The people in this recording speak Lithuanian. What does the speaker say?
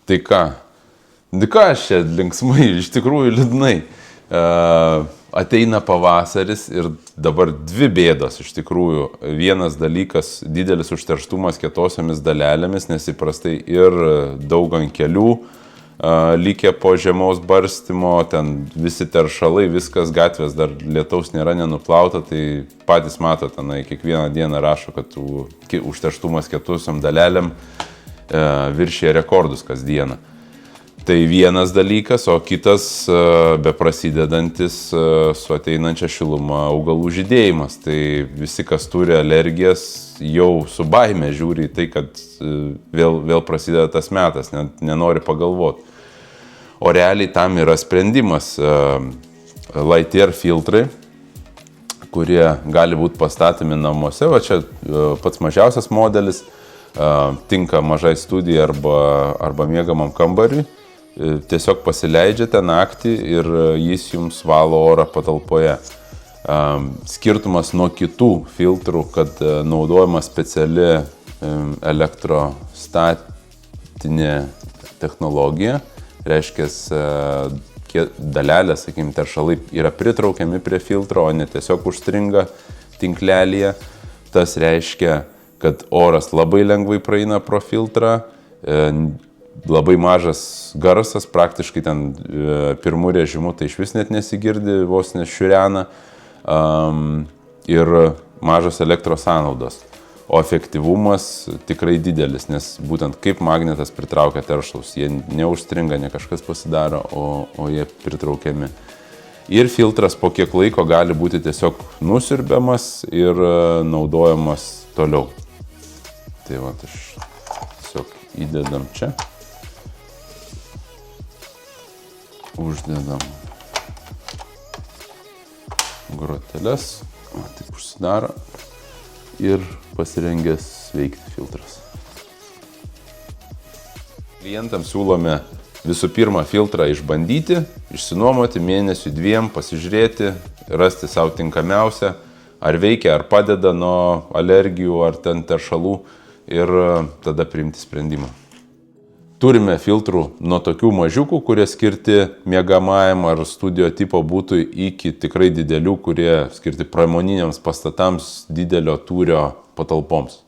Tai ką? Aš čia linksmai, iš tikrųjų liūdnai. Ateina pavasaris ir dabar dvi bėdos iš tikrųjų. Vienas dalykas - didelis užterštumas kietosiomis dalelėmis, nes įprastai ir daug ant kelių likę po žiemos barstymo, ten visi teršalai, viskas, gatvės dar lietaus nėra nenuplauta, tai patys mato, tenai kiekvieną dieną rašo, kad užterštumas kietosiom dalelėm viršė rekordus kasdieną. Tai vienas dalykas, o kitas beprasidedantis su ateinančia šiluma augalų žydėjimas. Tai visi, kas turi alergijas, jau su baime žiūri į tai, kad vėl prasideda tas metas, nenori pagalvoti. O realiai tam yra sprendimas light air filtrai, kurie gali būti pastatomi namuose. Va čia pats mažiausias modelis, tinka mažai studijai arba miegamam kambariui. Tiesiog pasileidžiate naktį ir jis jums valo orą patalpoje. Skirtumas nuo kitų filtrų, kad naudojama speciali elektrostatinė technologija, reiškia, dalelės, sakykime, teršalai yra pritraukiami prie filtro, o ne tiesiog užstringa tinklelyje. Tas reiškia, kad oras labai lengvai praeina pro filtrą, labai mažas garsas, praktiškai ten pirmų režimų tai iš vis net nesigirdi, vos nešiurena, ir mažas elektros sąnaudos. O efektyvumas tikrai didelis, nes būtent kaip magnetas pritraukia teršalus, jie neužstringa, ne kažkas pasidaro, o jie pritraukiami. Ir filtras po kiek laiko gali būti tiesiog nusiurbiamas ir naudojamas toliau. Tai va, aš tiesiog įdedam čia. Uždedam groteles, taip užsidaro ir pasirengęs veikti filtras. Klientams siūlome visų pirma filtrą išbandyti, išsinuomoti mėnesiui 2, pasižiūrėti, rasti savo tinkamiausią, ar veikia, ar padeda nuo alergijų, ar ten teršalų ir tada priimti sprendimą. Turime filtrų nuo tokių mažiukų, kurie skirti miegamajam ar studijo tipo būtui, iki tikrai didelių, kurie skirti pramoniniams pastatams didelio tūrio patalpoms.